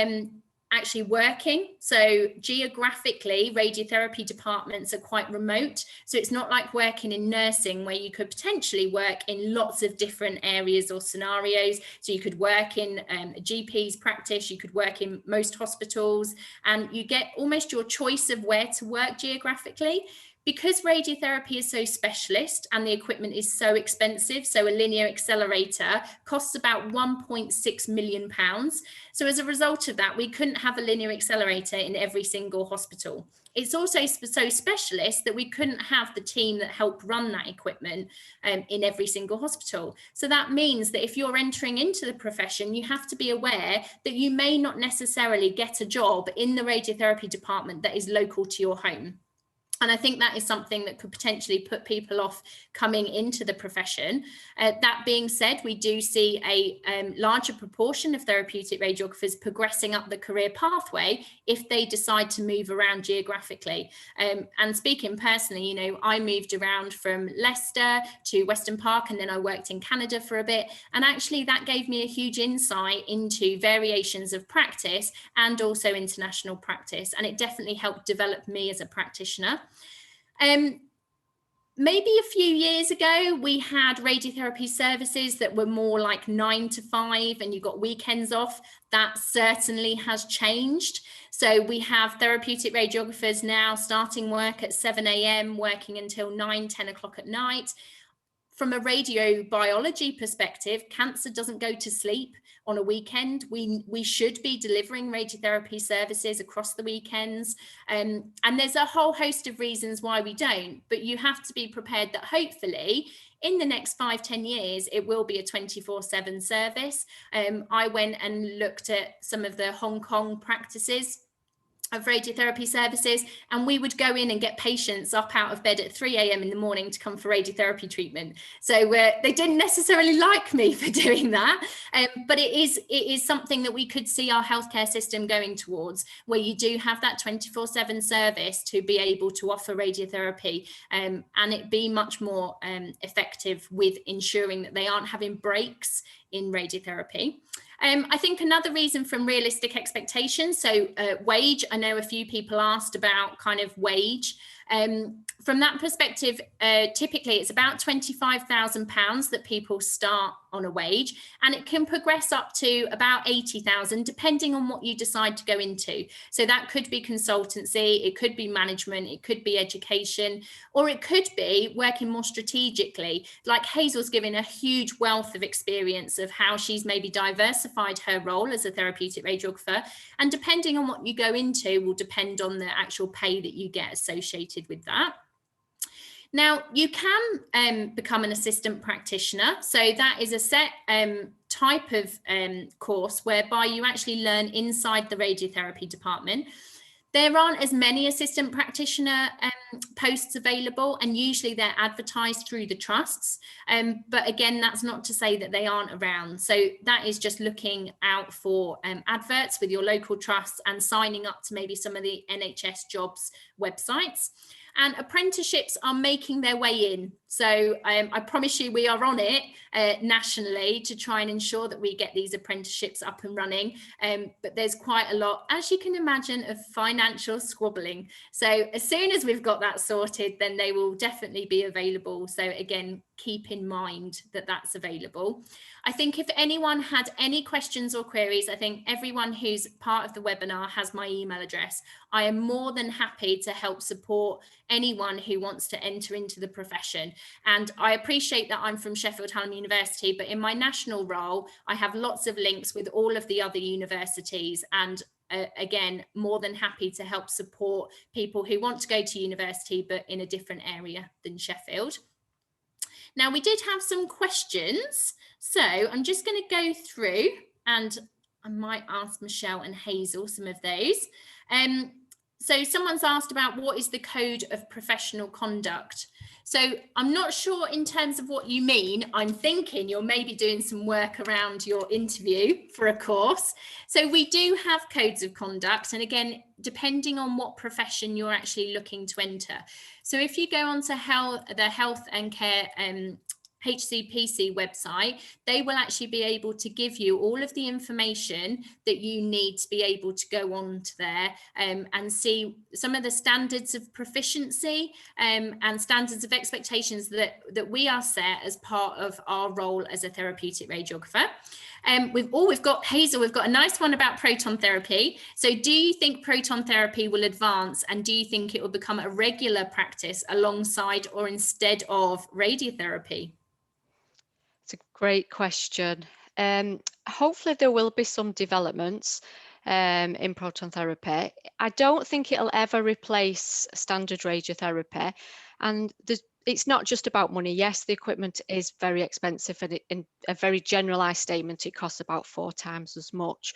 actually working. So geographically, radiotherapy departments are quite remote. So it's not like working in nursing where you could potentially work in lots of different areas or scenarios. So you could work in a GP's practice, you could work in most hospitals, and you get almost your choice of where to work geographically. Because radiotherapy is so specialist and the equipment is so expensive, so a linear accelerator costs about £1.6 million. So as a result of that, we couldn't have a linear accelerator in every single hospital. It's also so specialist that we couldn't have the team that help run that equipment in every single hospital. So that means that if you're entering into the profession, you have to be aware that you may not necessarily get a job in the radiotherapy department that is local to your home. And I think that is something that could potentially put people off coming into the profession. That being said, we do see a larger proportion of therapeutic radiographers progressing up the career pathway if they decide to move around geographically. And speaking personally, I moved around from Leicester to Weston Park, and then I worked in Canada for a bit. And actually that gave me a huge insight into variations of practice and also international practice. And it definitely helped develop me as a practitioner. Maybe a few years ago, we had radiotherapy services that were more like 9 to 5 and you got weekends off. That certainly has changed. So we have therapeutic radiographers now starting work at 7 a.m, working until 9, 10 o'clock at night. From a radiobiology perspective, cancer doesn't go to sleep on a weekend. We should be delivering radiotherapy services across the weekends. And there's a whole host of reasons why we don't, but you have to be prepared that hopefully in the next 5-10 years, it will be a 24/7 service. I went and looked at some of the Hong Kong practices of radiotherapy services, and we would go in and get patients up out of bed at 3 a.m. in the morning to come for radiotherapy treatment. So they didn't necessarily like me for doing that, but it is something that we could see our healthcare system going towards, where you do have that 24/7 service to be able to offer radiotherapy, and it be much more effective with ensuring that they aren't having breaks in radiotherapy. I think another reason from realistic expectations, so wage, I know a few people asked about kind of wage. From that perspective, typically it's about £25,000 that people start on a wage, and it can progress up to about 80,000 depending on what you decide to go into. So that could be consultancy, it could be management, it could be education, or it could be working more strategically. Like Hazel's given a huge wealth of experience of how she's maybe diversified her role as a therapeutic radiographer, and depending on what you go into will depend on the actual pay that you get associated with that. Now, you can become an assistant practitioner. So that is a set type of course whereby you actually learn inside the radiotherapy department. There aren't as many assistant practitioner posts available, and usually they're advertised through the trusts. But again, that's not to say that they aren't around. So that is just looking out for adverts with your local trusts and signing up to maybe some of the NHS jobs websites. And apprenticeships are making their way in. So I promise you we are on it nationally to try and ensure that we get these apprenticeships up and running. But there's quite a lot, as you can imagine, of financial squabbling. So as soon as we've got that sorted, then they will definitely be available. So again, keep in mind that that's available. I think if anyone had any questions or queries, I think everyone who's part of the webinar has my email address. I am more than happy to help support anyone who wants to enter into the profession. And I appreciate that I'm from Sheffield Hallam University, but in my national role, I have lots of links with all of the other universities, and again, more than happy to help support people who want to go to university, but in a different area than Sheffield. Now, we did have some questions, so I'm just going to go through, and I might ask Michelle and Hazel some of those. So someone's asked about what is the code of professional conduct. So I'm not sure in terms of what you mean. I'm thinking you're maybe doing some work around your interview for a course. So we do have codes of conduct. And again, depending on what profession you're actually looking to enter. So if you go onto the Health and Care HCPC website, they will actually be able to give you all of the information that you need to be able to go on to there and see some of the standards of proficiency and standards of expectations that we are set as part of our role as a therapeutic radiographer. We've got Hazel, we've got a nice one about proton therapy. So do you think proton therapy will advance, and do you think it will become a regular practice alongside or instead of radiotherapy? It's a great question. Hopefully there will be some developments in proton therapy. I don't think it'll ever replace standard radiotherapy. And it's not just about money. Yes, the equipment is very expensive, and in a very generalized statement, it costs about 4 times as much.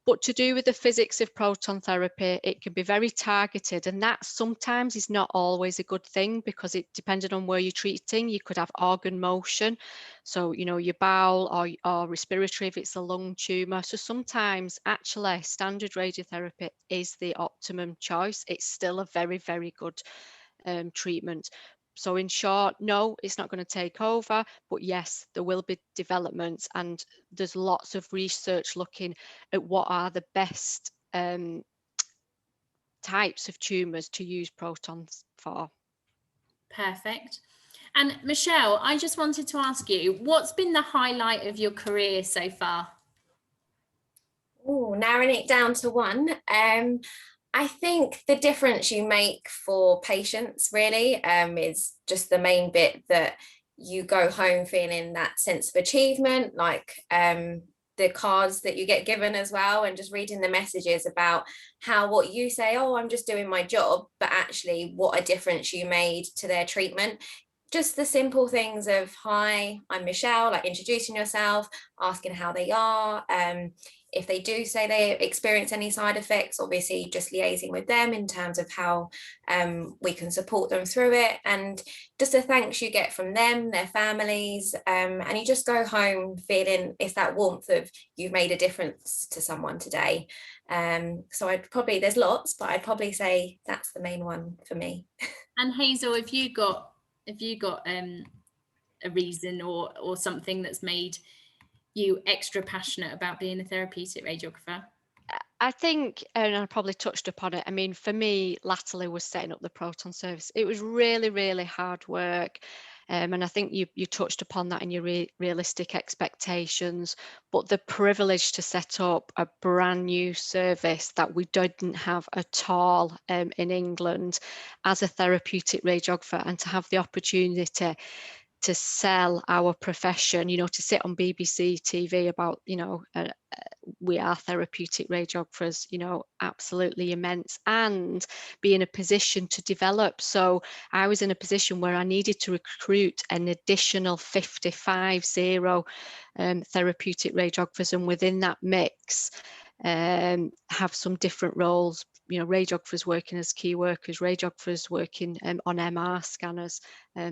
But to do with the physics of proton therapy, it can be very targeted, and that sometimes is not always a good thing, because it depending on where you're treating, you could have organ motion. So, you know, your bowel or respiratory if it's a lung tumor. So sometimes actually standard radiotherapy is the optimum choice. It's still a very, very good treatment. So in short, no, it's not going to take over, but yes, there will be developments, and there's lots of research looking at what are the best types of tumours to use protons for. Perfect. And Michelle, I just wanted to ask you, what's been the highlight of your career so far? Oh, narrowing it down to one. I think the difference you make for patients really is just the main bit, that you go home feeling that sense of achievement, like the cards that you get given as well, and just reading the messages about how what you say, oh, I'm just doing my job, but actually what a difference you made to their treatment. Just the simple things of, hi, I'm Michelle, like introducing yourself, asking how they are. If they do say they experience any side effects, obviously just liaising with them in terms of how we can support them through it, and just the thanks you get from them, their families, and you just go home feeling it's that warmth of you've made a difference to someone today. So I'd probably, there's lots, but I'd probably say that's the main one for me. And Hazel, have you got a reason or something that's made you extra passionate about being a therapeutic radiographer? I think, and I probably touched upon it, I mean, for me, latterly was setting up the proton service. It was really, really hard work. And I think you touched upon that in your realistic expectations, but the privilege to set up a brand new service that we didn't have at all in England as a therapeutic radiographer, and to have the opportunity to sell our profession, you know, to sit on BBC TV about, you know, we are therapeutic radiographers, you know, absolutely immense, and be in a position to develop. So I was in a position where I needed to recruit an additional 55 therapeutic radiographers, and within that mix, have some different roles, you know, radiographers working as key workers, radiographers working on MR scanners.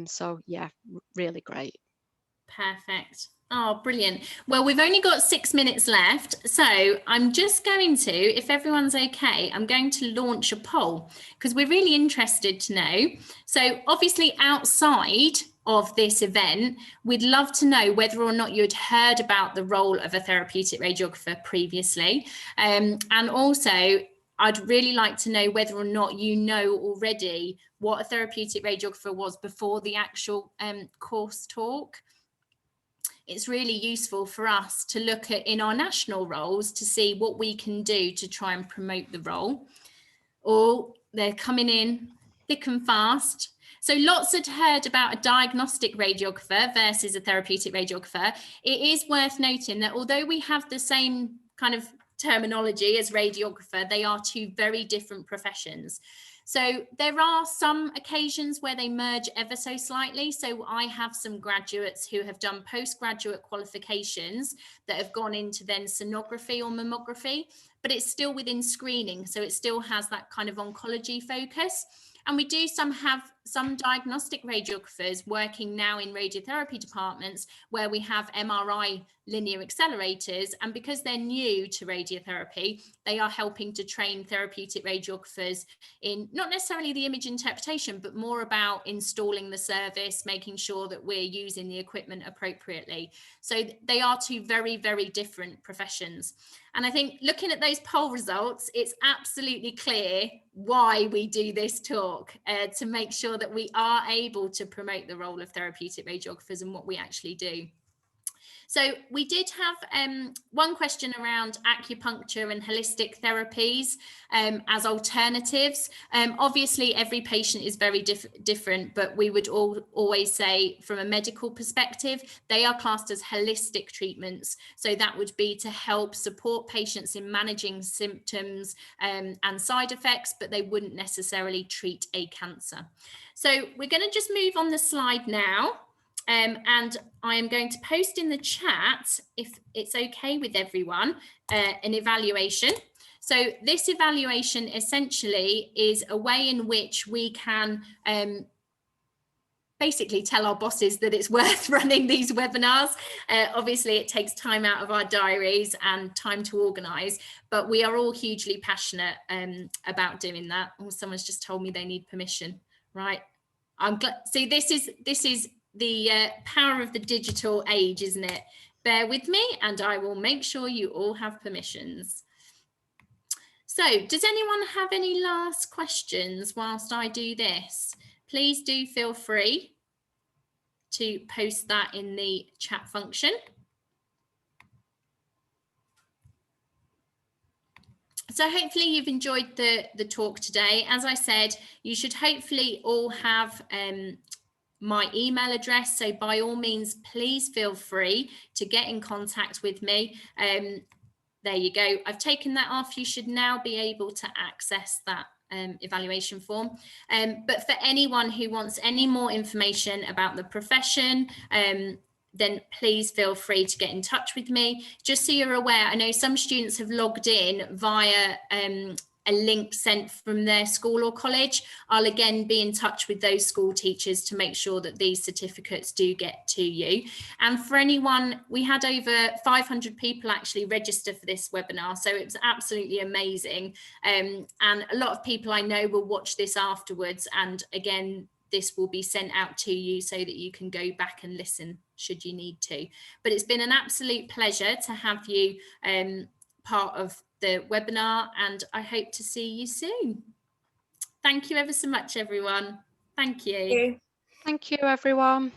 So yeah, really great. Perfect. Oh, brilliant. Well, we've only got 6 minutes left. So I'm just going to, if everyone's okay, I'm going to launch a poll because we're really interested to know. So obviously outside of this event, we'd love to know whether or not you'd heard about the role of a therapeutic radiographer previously. And also, I'd really like to know whether or not you know already what a therapeutic radiographer was before the actual course talk. It's really useful for us to look at in our national roles to see what we can do to try and promote the role. Oh, they're coming in thick and fast. So lots had heard about a diagnostic radiographer versus a therapeutic radiographer. It is worth noting that although we have the same kind of terminology as radiographer, they are two very different professions. So there are some occasions where they merge ever so slightly. So I have some graduates who have done postgraduate qualifications that have gone into then sonography or mammography, but it's still within screening. So it still has that kind of oncology focus. And we do have some diagnostic radiographers working now in radiotherapy departments where we have MRI linear accelerators. And because they're new to radiotherapy, they are helping to train therapeutic radiographers in not necessarily the image interpretation, but more about installing the service, making sure that we're using the equipment appropriately. So they are two very, very different professions. And I think looking at those poll results, it's absolutely clear why we do this talk, to make sure that we are able to promote the role of therapeutic radiographers and what we actually do. So we did have one question around acupuncture and holistic therapies as alternatives. Obviously, every patient is very different, but we would always say from a medical perspective, they are classed as holistic treatments. So that would be to help support patients in managing symptoms and side effects, but they wouldn't necessarily treat a cancer. So we're going to just move on the slide now. And I am going to post in the chat, if it's okay with everyone, an evaluation. So this evaluation essentially is a way in which we can basically tell our bosses that it's worth running these webinars. Obviously, it takes time out of our diaries and time to organise, but we are all hugely passionate about doing that. Oh, someone's just told me they need permission, right? I'm glad. See, this is the power of the digital age, isn't it? Bear with me and I will make sure you all have permissions. So does anyone have any last questions whilst I do this? Please do feel free to post that in the chat function. So hopefully you've enjoyed the talk today. As I said, you should hopefully all have my email address, so by all means please feel free to get in contact with me. There you go, I've taken that off. You should now be able to access that evaluation form, but for anyone who wants any more information about the profession, then please feel free to get in touch with me. Just so you're aware, I know some students have logged in via a link sent from their school or college. I'll again be in touch with those school teachers to make sure that these certificates do get to you. And for anyone, we had over 500 people actually register for this webinar, so it was absolutely amazing. And a lot of people I know will watch this afterwards, and again, this will be sent out to you so that you can go back and listen should you need to. But it's been an absolute pleasure to have you part of the webinar, and I hope to see you soon. Thank you ever so much, everyone. Thank you. Thank you, everyone.